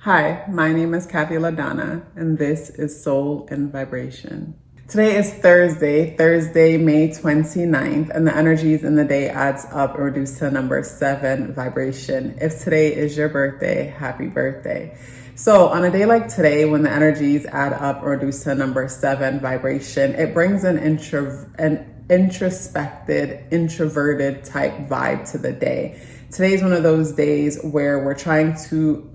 Hi, my name is KathyLaDonna, and this is Soul and Vibration. Today is Thursday, May 29th, and the energies in the day adds up and reduce to number 7 vibration. If today is your birthday, happy birthday. So on a day like today, when the energies add up and reduce to number 7 vibration, it brings an introspected, introverted type vibe to the day. Today is one of those days where we're trying to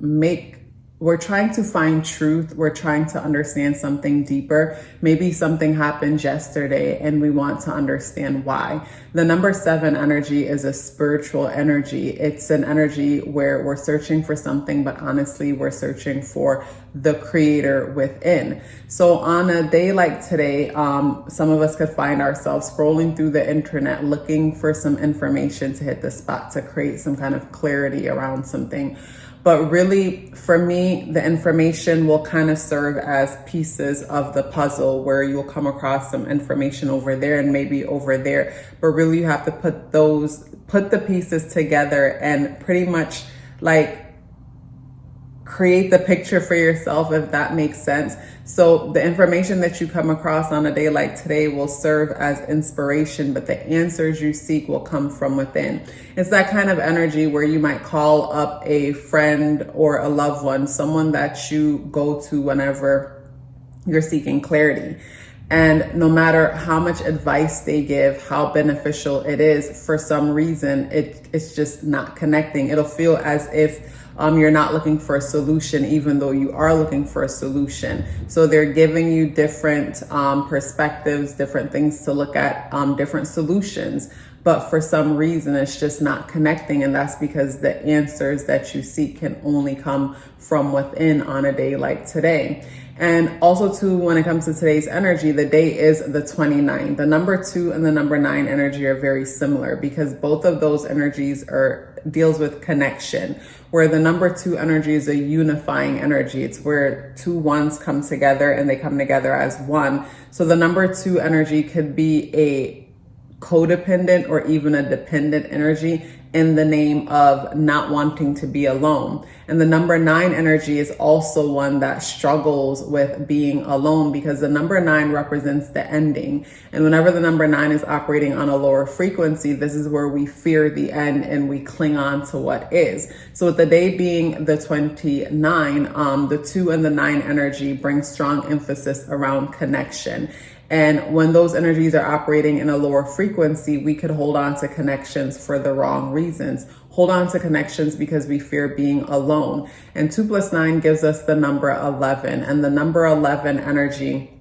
find truth. We're trying to understand something deeper. Maybe something happened yesterday and we want to understand why. The number 7 energy is a spiritual energy. It's an energy where we're searching for something, but honestly, we're searching for the creator within. So on a day like today, some of us could find ourselves scrolling through the internet, looking for some information to hit the spot to create some kind of clarity around something. But really, for me, the information will kind of serve as pieces of the puzzle where you'll come across some information over there and maybe over there. But really, you have to put the pieces together and pretty much like create the picture for yourself, if that makes sense. So the information that you come across on a day like today will serve as inspiration, but the answers you seek will come from within. It's that kind of energy where you might call up a friend or a loved one, someone that you go to whenever you're seeking clarity. And no matter how much advice they give, how beneficial it is, for some reason, it's just not connecting. It'll feel as if you're not looking for a solution, even though you are looking for a solution. So they're giving you different perspectives, different things to look at, different solutions. But for some reason, it's just not connecting. And that's because the answers that you seek can only come from within on a day like today. And also too, when it comes to today's energy, the day is the 29th. The number 2 and the number 9 energy are very similar because both of those energies deals with connection, where the number 2 energy is a unifying energy. It's where two ones come together and they come together as one. So the number 2 energy could be a codependent or even a dependent energy in the name of not wanting to be alone. And the number 9 energy is also one that struggles with being alone because the number 9 represents the ending. And whenever the number 9 is operating on a lower frequency, this is where we fear the end and we cling on to what is. So with the day being the 29, the 2 and the 9 energy bring strong emphasis around connection. And when those energies are operating in a lower frequency, we could hold on to connections for the wrong reasons. Hold on to connections because we fear being alone. And 2 plus 9 gives us the number 11. And the number 11 energy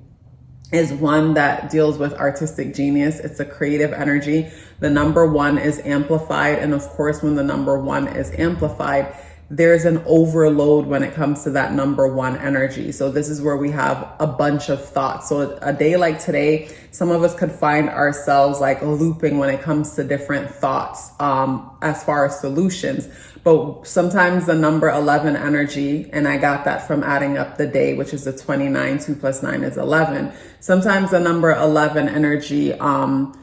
is one that deals with artistic genius. It's a creative energy. The number 1 is amplified. And of course, when the number 1 is amplified, there's an overload when it comes to that number 1 energy. So this is where we have a bunch of thoughts. So a day like today, some of us could find ourselves like looping when it comes to different thoughts as far as solutions. But sometimes the number 11 energy, and I got that from adding up the day, which is the 29, 2 plus 9 is 11. Sometimes the number 11 energy can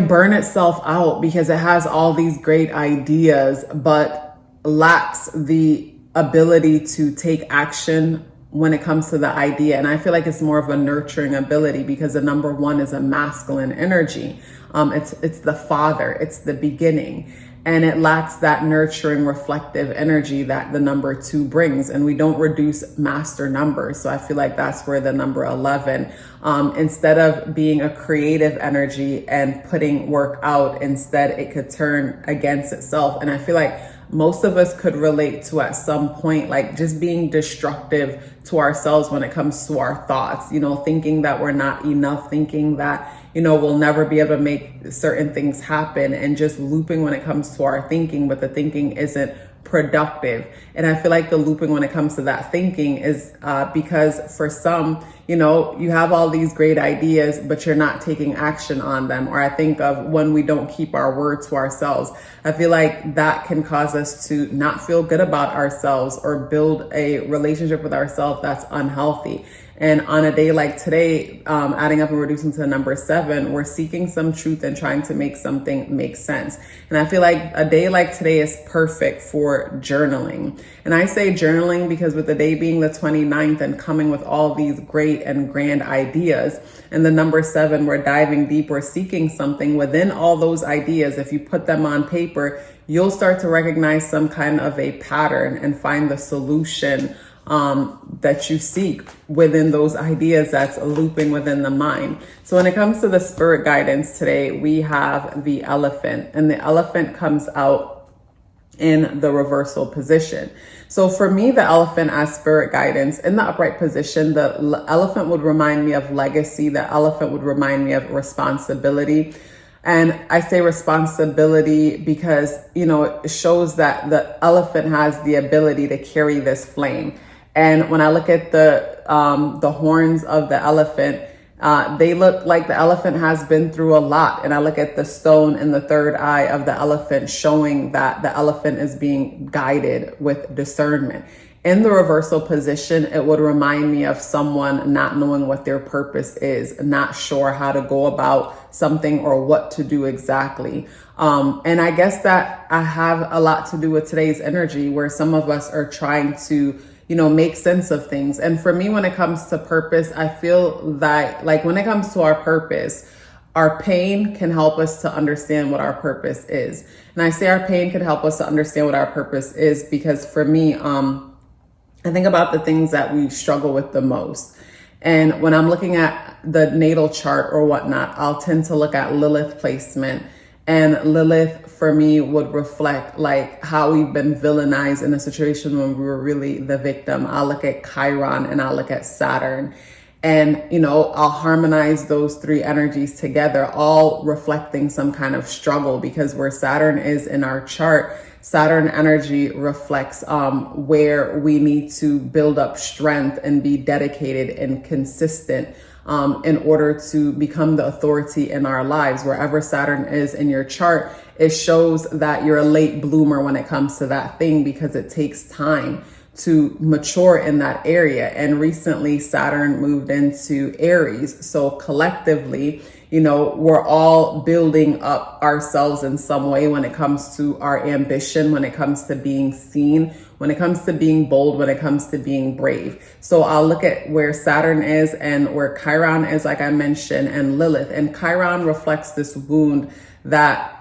burn itself out because it has all these great ideas, but lacks the ability to take action when it comes to the idea. And I feel like it's more of a nurturing ability because the number 1 is a masculine energy. It's the father, it's the beginning. And it lacks that nurturing, reflective energy that the number 2 brings. And we don't reduce master numbers. So I feel like that's where the number 11, instead of being a creative energy and putting work out, instead it could turn against itself. And I feel like most of us could relate to at some point, like just being destructive to ourselves when it comes to our thoughts, thinking that we're not enough, thinking that, we'll never be able to make certain things happen, and just looping when it comes to our thinking, but the thinking isn't productive. And I feel like the looping when it comes to that thinking is because for some, you have all these great ideas, but you're not taking action on them. Or I think of when we don't keep our word to ourselves. I feel like that can cause us to not feel good about ourselves or build a relationship with ourselves that's unhealthy. And on a day like today, adding up and reducing to the number 7, we're seeking some truth and trying to make something make sense. And I feel like a day like today is perfect for journaling. And I say journaling because with the day being the 29th and coming with all these great and grand ideas, and the number 7, we're diving deep, we're seeking something within all those ideas. If you put them on paper, you'll start to recognize some kind of a pattern and find the solution that you seek within those ideas that's looping within the mind. So when it comes to the spirit guidance today, we have the elephant, and the elephant comes out in the reversal position. So for me, the elephant as spirit guidance in the upright position, the elephant would remind me of legacy. The elephant would remind me of responsibility. And I say responsibility because, it shows that the elephant has the ability to carry this flame. And when I look at the horns of the elephant, they look like the elephant has been through a lot. And I look at the stone in the third eye of the elephant, showing that the elephant is being guided with discernment. In the reversal position, it would remind me of someone not knowing what their purpose is, not sure how to go about something or what to do exactly. And I guess that I have a lot to do with today's energy, where some of us are trying to make sense of things. And for me, when it comes to purpose, I feel that when it comes to our purpose, our pain can help us to understand what our purpose is. And I say our pain can help us to understand what our purpose is because for me, I think about the things that we struggle with the most. And when I'm looking at the natal chart or whatnot, I'll tend to look at Lilith placement. And Lilith for me would reflect how we've been villainized in a situation when we were really the victim. I'll look at Chiron and I'll look at Saturn. And, I'll harmonize those 3 energies together, all reflecting some kind of struggle, because where Saturn is in our chart, Saturn energy reflects where we need to build up strength and be dedicated and consistent in order to become the authority in our lives. Wherever Saturn is in your chart, it shows that you're a late bloomer when it comes to that thing, because it takes time to mature in that area. And recently Saturn moved into Aries. So collectively, we're all building up ourselves in some way when it comes to our ambition, when it comes to being seen, when it comes to being bold, when it comes to being brave. So I'll look at where Saturn is and where Chiron is, like I mentioned, and Lilith. And Chiron reflects this wound that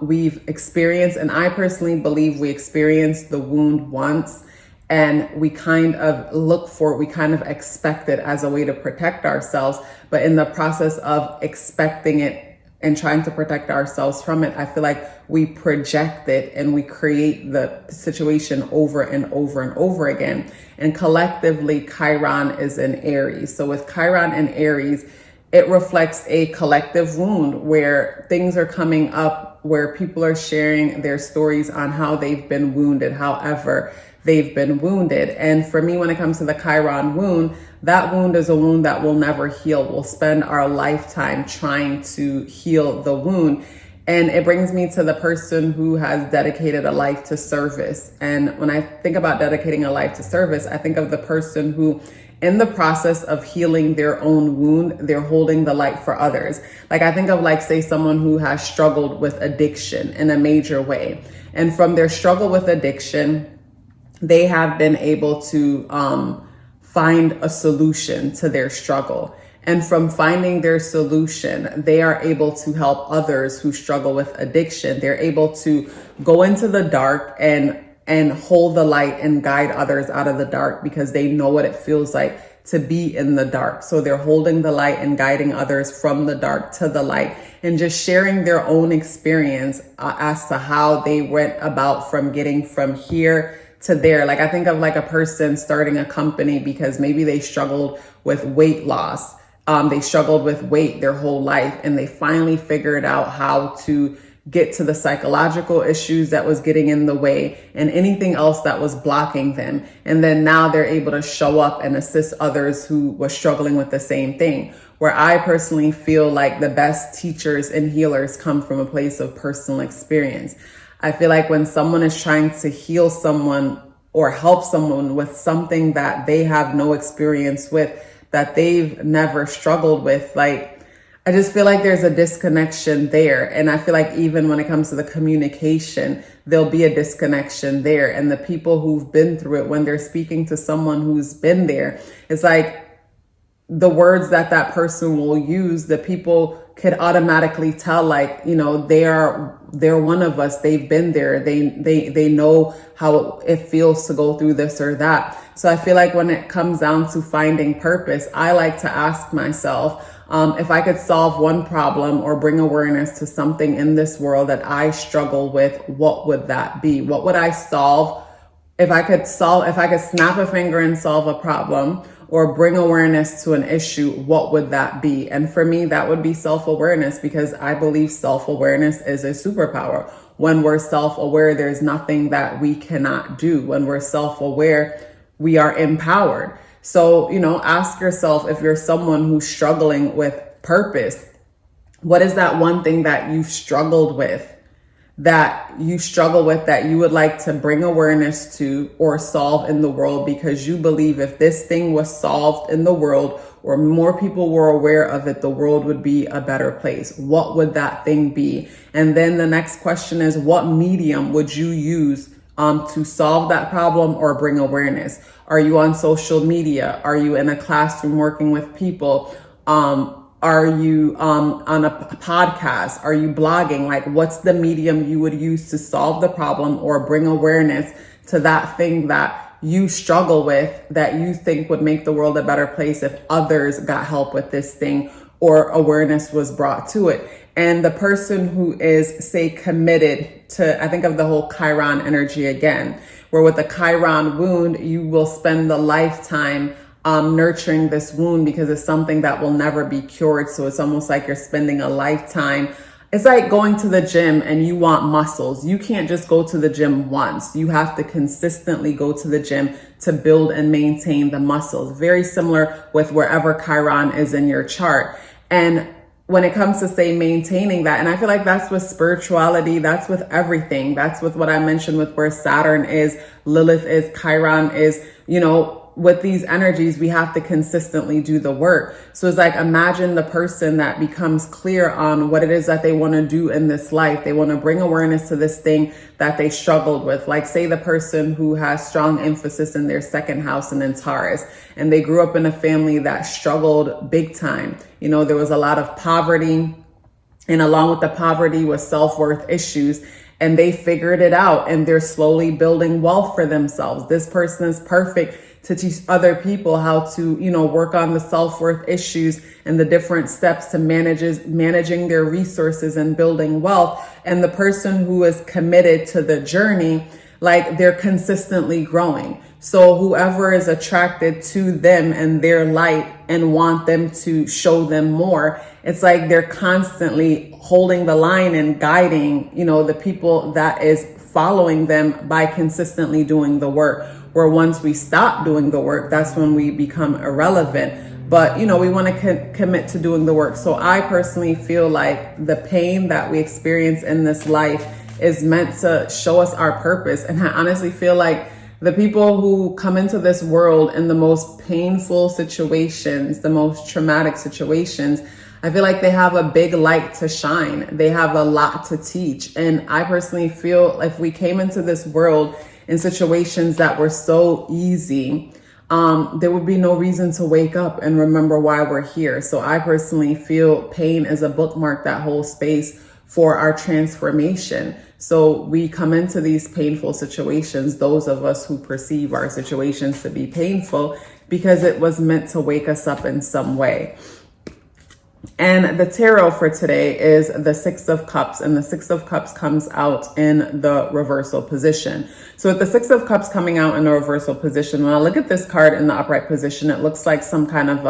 we've experienced. And I personally believe we experienced the wound once, and we kind of look for it, we kind of expect it as a way to protect ourselves. But in the process of expecting it and trying to protect ourselves from it, I feel like we project it and we create the situation over and over and over again. And collectively, Chiron is in Aries. So with Chiron in Aries, it reflects a collective wound where things are coming up, where people are sharing their stories on how they've been wounded, however they've been wounded. And for me, when it comes to the Chiron wound, that wound is a wound that will never heal. We'll spend our lifetime trying to heal the wound. And it brings me to the person who has dedicated a life to service. And when I think about dedicating a life to service, I think of the person who, in the process of healing their own wound, they're holding the light for others. I think of say someone who has struggled with addiction in a major way. And from their struggle with addiction, they have been able to find a solution to their struggle. And from finding their solution, they are able to help others who struggle with addiction. They're able to go into the dark and hold the light and guide others out of the dark, because they know what it feels like to be in the dark. So they're holding the light and guiding others from the dark to the light, and just sharing their own experience as to how they went about from getting from here to there. I think of a person starting a company because maybe they struggled with weight loss. They struggled with weight their whole life, and they finally figured out how to get to the psychological issues that was getting in the way and anything else that was blocking them. And then now they're able to show up and assist others who were struggling with the same thing. Where I personally feel like the best teachers and healers come from a place of personal experience. I feel like when someone is trying to heal someone or help someone with something that they have no experience with, that they've never struggled with, like, I just feel like there's a disconnection there. And I feel like even when it comes to the communication, there'll be a disconnection there. And the people who've been through it, when they're speaking to someone who's been there, it's like the words that that person will use, the people could automatically tell, like, you know, they're one of us. They've been there. They know how it feels to go through this or that. So I feel like when it comes down to finding purpose, I like to ask myself, if I could solve one problem or bring awareness to something in this world that I struggle with, what would that be? What would I solve? If I could snap a finger and solve a problem or bring awareness to an issue, what would that be? And for me, that would be self-awareness, because I believe self-awareness is a superpower. When we're self-aware, there's nothing that we cannot do. When we're self-aware, we are empowered. So, you know, ask yourself, if you're someone who's struggling with purpose, what is that one thing that you've struggled with, that you would like to bring awareness to or solve in the world, because you believe if this thing was solved in the world or more people were aware of it, the world would be a better place. What would that thing be? And then the next question is, what medium would you use to solve that problem or bring awareness? Are you on social media? Are you in a classroom working with people? Are you on a podcast? Are you blogging? Like, what's the medium you would use to solve the problem or bring awareness to that thing that you struggle with, that you think would make the world a better place if others got help with this thing or awareness was brought to it? And the person who is, say, committed to, I think of the whole Chiron energy again, where with the Chiron wound, you will spend the lifetime nurturing this wound because it's something that will never be cured. So it's almost like you're spending a lifetime. It's like going to the gym and you want muscles. You can't just go to the gym once. You have to consistently go to the gym to build and maintain the muscles. Very similar with wherever Chiron is in your chart. And when it comes to, say, maintaining that, and I feel like that's with spirituality, that's with everything. That's with what I mentioned with where Saturn is, Lilith is, Chiron is, you know, with these energies, we have to consistently do the work. So it's like, imagine the person that becomes clear on what it is that they want to do in this life. They want to bring awareness to this thing that they struggled with. Like, say the person who has strong emphasis in their second house and in Taurus, and they grew up in a family that struggled big time. You know, there was a lot of poverty, and along with the poverty was self-worth issues. And they figured it out and they're slowly building wealth for themselves. This person is perfect to teach other people how to, you know, work on the self-worth issues and the different steps to managing their resources and building wealth. And the person who is committed to the journey, like, they're consistently growing. So whoever is attracted to them and their light and want them to show them more, it's like they're constantly holding the line and guiding, you know, the people that is following them by consistently doing the work. Where once we stop doing the work, that's when we become irrelevant. But, you know, we want to commit to doing the work. So I personally feel like the pain that we experience in this life is meant to show us our purpose. And I honestly feel like the people who come into this world in the most painful situations, the most traumatic situations, I feel like they have a big light to shine. They have a lot to teach. And I personally feel if we came into this world in situations that were so easy, there would be no reason to wake up and remember why we're here. So I personally feel pain is a bookmark that holds space for our transformation. So we come into these painful situations, those of us who perceive our situations to be painful, because it was meant to wake us up in some way. And the tarot for today is the Six of Cups, and the Six of Cups comes out in the reversal position. So with the Six of Cups coming out in the reversal position, when I look at this card in the upright position, it looks like some kind of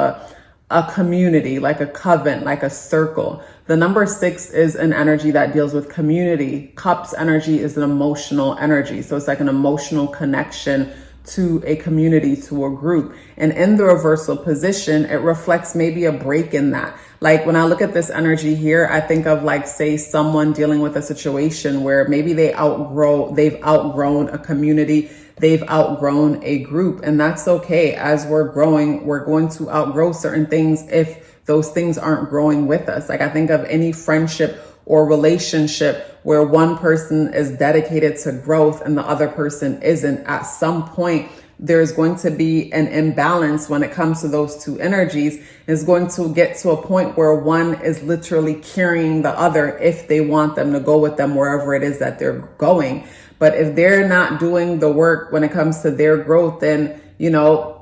a community, like a coven, like a circle. The number 6 is an energy that deals with community. Cups energy is an emotional energy. So it's like an emotional connection to a community, to a group. And in the reversal position, it reflects maybe a break in that. Like when I look at this energy here, I think of like, say, someone dealing with a situation where maybe they've outgrown a community, they've outgrown a group, and that's okay. As we're growing, we're going to outgrow certain things if those things aren't growing with us. Like I think of any friendship or relationship where one person is dedicated to growth and the other person isn't. At some point, there's going to be an imbalance when it comes to those two energies. It's going to get to a point where one is literally carrying the other if they want them to go with them wherever it is that they're going. But if they're not doing the work when it comes to their growth, then, you know,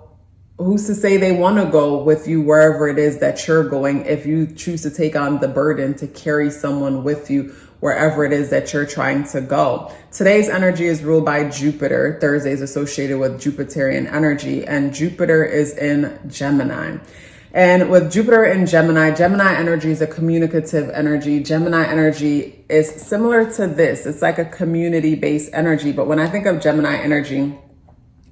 who's to say they want to go with you wherever it is that you're going if you choose to take on the burden to carry someone with you wherever it is that you're trying to go. Today's energy is ruled by Jupiter. Thursday is associated with Jupiterian energy, and Jupiter is in Gemini. And with Jupiter in Gemini, Gemini energy is a communicative energy. Gemini energy is similar to this. It's like a community-based energy. But when I think of Gemini energy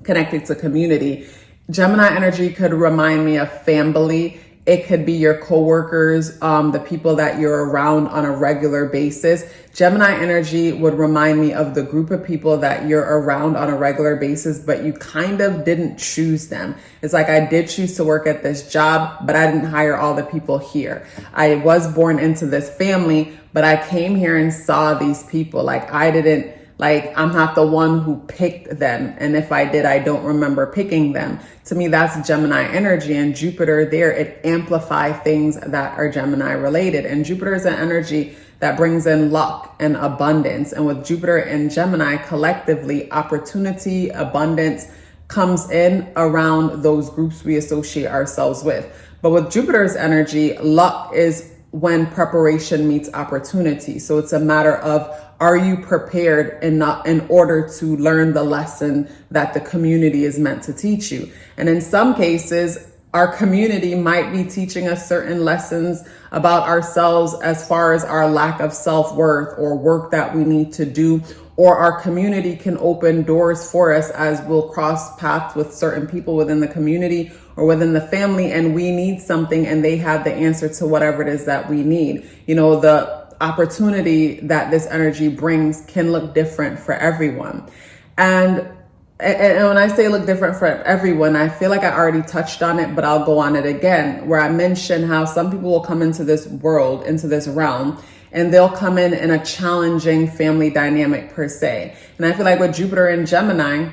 connected to community, Gemini energy could remind me of family. It could be your coworkers, the people that you're around on a regular basis. Gemini energy would remind me of the group of people that you're around on a regular basis, but you kind of didn't choose them. It's like I did choose to work at this job, but I didn't hire all the people here. I was born into this family, but I came here and saw these people. I'm not the one who picked them. And if I did, I don't remember picking them. To me, that's Gemini energy, and Jupiter there, it amplifies things that are Gemini related. And Jupiter is an energy that brings in luck and abundance. And with Jupiter and Gemini collectively, opportunity, abundance comes in around those groups we associate ourselves with. But with Jupiter's energy, luck is when preparation meets opportunity. So it's a matter of, are you prepared in order to learn the lesson that the community is meant to teach you? And in some cases, our community might be teaching us certain lessons about ourselves as far as our lack of self-worth or work that we need to do, or our community can open doors for us as we'll cross paths with certain people within the community or within the family, and we need something and they have the answer to whatever it is that we need. You know, the opportunity that this energy brings can look different for everyone. And when I say look different for everyone, I feel like I already touched on it, but I'll go on it again, where I mentioned how some people will come into this world, into this realm, and they'll come in a challenging family dynamic per se. And I feel like with Jupiter in Gemini,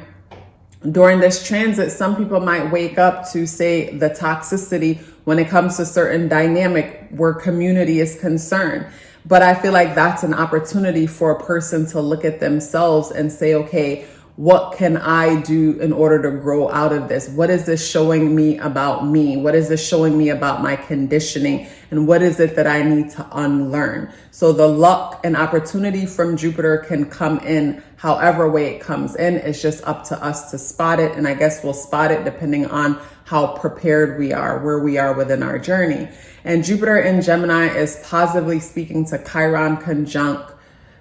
during this transit, some people might wake up to, say, the toxicity when it comes to certain dynamic where community is concerned. But I feel like that's an opportunity for a person to look at themselves and say, okay, what can I do in order to grow out of this? What is this showing me about me? What is this showing me about my conditioning? And what is it that I need to unlearn? So the luck and opportunity from Jupiter can come in however way it comes in. It's just up to us to spot it. And I guess we'll spot it depending on how prepared we are, where we are within our journey. And Jupiter in Gemini is positively speaking to Chiron conjunct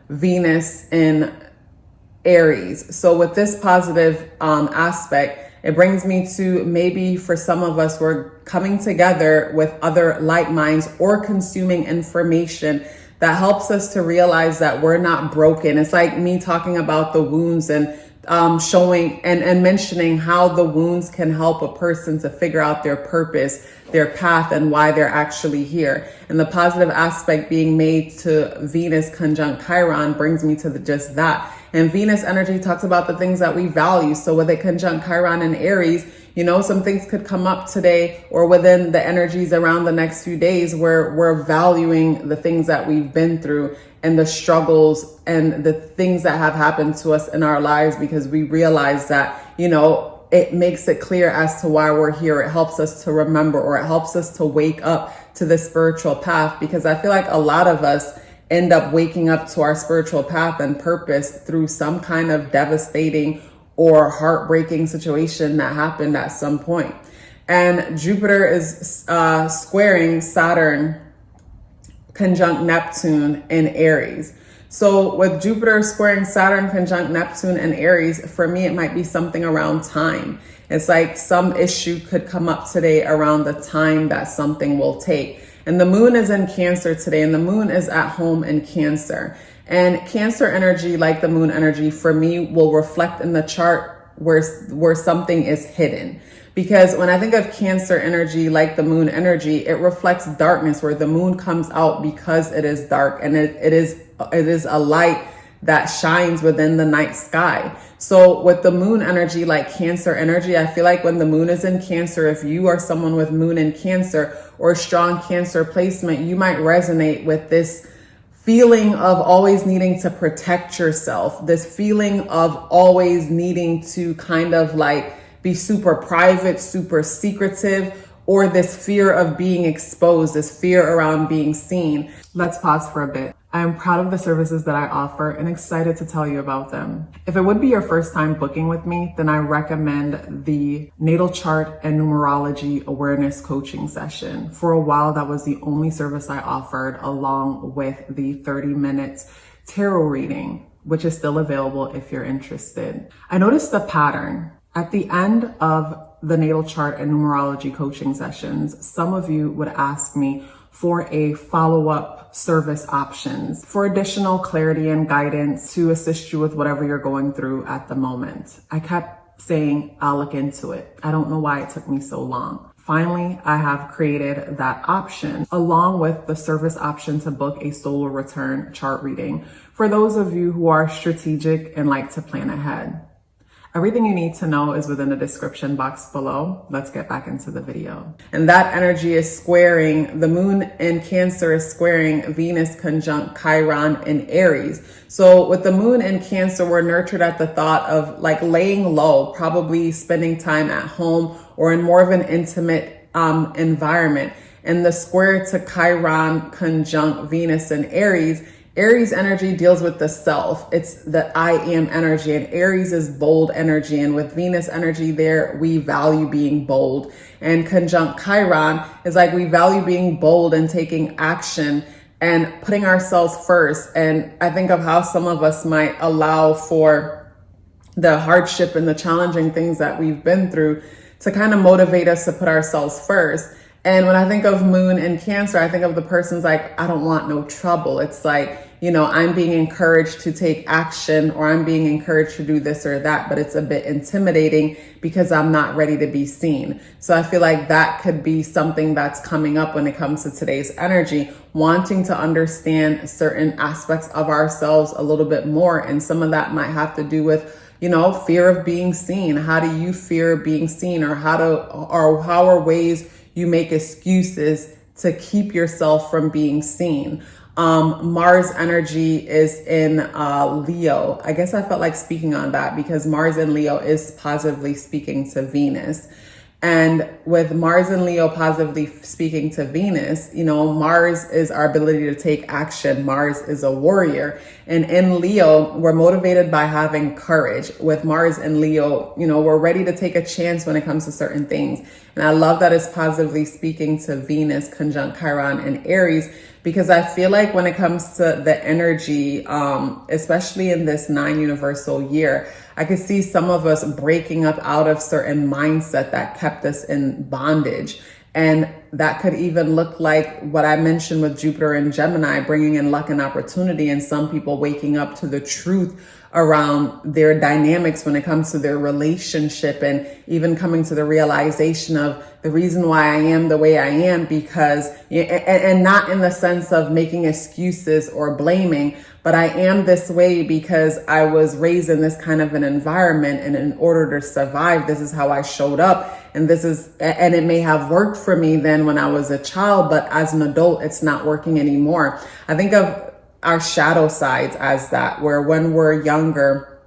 Venus in Aries. So with this positive aspect, it brings me to maybe for some of us, we're coming together with other like minds or consuming information that helps us to realize that we're not broken. It's like me talking about the wounds and showing and mentioning how the wounds can help a person to figure out their purpose, their path, and why they're actually here. And the positive aspect being made to Venus conjunct Chiron brings me to just that. And Venus energy talks about the things that we value. So with it conjunct Chiron and Aries, you know, some things could come up today or within the energies around the next few days where we're valuing the things that we've been through and the struggles and the things that have happened to us in our lives, because we realize that, you know, it makes it clear as to why we're here. It helps us to remember, or it helps us to wake up to the spiritual path, because I feel like a lot of us end up waking up to our spiritual path and purpose through some kind of devastating or heartbreaking situation that happened at some point. And Jupiter is squaring Saturn conjunct Neptune in Aries. So with Jupiter squaring Saturn conjunct Neptune in Aries, for me, it might be something around time. It's like some issue could come up today around the time that something will take. And the moon is in Cancer today, and the moon is at home in Cancer. And Cancer energy, like the moon energy, for me, will reflect in the chart where something is hidden. Because when I think of Cancer energy, like the moon energy, it reflects darkness, where the moon comes out because it is dark, and it is a light that shines within the night sky. So with the moon energy, like Cancer energy, I feel like when the moon is in Cancer, if you are someone with moon in Cancer or strong Cancer placement, you might resonate with this feeling of always needing to protect yourself, this feeling of always needing to kind of like be super private, super secretive, or this fear of being exposed, this fear around being seen. Let's pause for a bit. I am proud of the services that I offer and excited to tell you about them. If it would be your first time booking with me, then I recommend the natal chart and numerology awareness coaching session. For a while, that was the only service I offered, along with the 30 minutes tarot reading, which is still available if you're interested. I noticed the pattern. At the end of the natal chart and numerology coaching sessions, some of you would ask me for a follow-up service options for additional clarity and guidance to assist you with whatever you're going through at the moment. I kept saying, I'll look into it. I don't know why it took me so long. Finally, I have created that option along with the service option to book a solar return chart reading for those of you who are strategic and like to plan ahead. Everything you need to know is within the description box below. Let's get back into the video. And that energy is squaring, the moon in Cancer is squaring Venus conjunct Chiron in Aries. So with the moon in Cancer, we're nurtured at the thought of like laying low, probably spending time at home or in more of an intimate environment. And the square to Chiron conjunct Venus in Aries, Aries energy deals with the self. It's the I am energy, and Aries is bold energy. And with Venus energy there, we value being bold. And conjunct Chiron is like we value being bold and taking action and putting ourselves first. And I think of how some of us might allow for the hardship and the challenging things that we've been through to kind of motivate us to put ourselves first. And when I think of moon in Cancer, I think of the person's like, I don't want no trouble. It's like, you know, I'm being encouraged to take action, or I'm being encouraged to do this or that, but it's a bit intimidating because I'm not ready to be seen. So I feel like that could be something that's coming up when it comes to today's energy, wanting to understand certain aspects of ourselves a little bit more. And some of that might have to do with, you know, fear of being seen. How do you fear being seen, or how are ways you make excuses to keep yourself from being seen? Mars energy is in Leo. I guess I felt like speaking on that because Mars in Leo is positively speaking to Venus. And with Mars and Leo positively speaking to Venus, you know, Mars is our ability to take action. Mars is a warrior. And in Leo, we're motivated by having courage. With Mars and Leo, you know, we're ready to take a chance when it comes to certain things. And I love that it's positively speaking to Venus conjunct Chiron and Aries, because I feel like when it comes to the energy, especially in this 9 universal year, I could see some of us breaking up out of certain mindset that kept us in bondage. And that could even look like what I mentioned with Jupiter and Gemini, bringing in luck and opportunity, and some people waking up to the truth around their dynamics when it comes to their relationship, and even coming to the realization of the reason why I am the way I am, because, and not in the sense of making excuses or blaming, but I am this way because I was raised in this kind of an environment, and in order to survive, this is how I showed up. And and it may have worked for me then when I was a child, but as an adult, it's not working anymore. I think of our shadow sides as that, where when we're younger,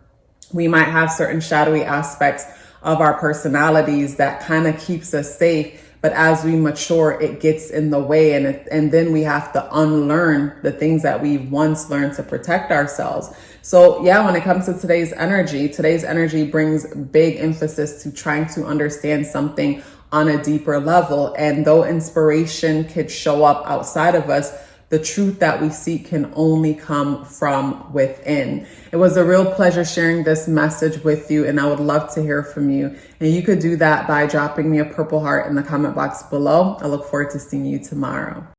we might have certain shadowy aspects of our personalities that kind of keeps us safe. But as we mature, it gets in the way, and then we have to unlearn the things that we once learned to protect ourselves. So yeah, when it comes to today's energy brings big emphasis to trying to understand something on a deeper level. And though inspiration could show up outside of us, the truth that we seek can only come from within. It was a real pleasure sharing this message with you, and I would love to hear from you. And you could do that by dropping me a purple heart in the comment box below. I look forward to seeing you tomorrow.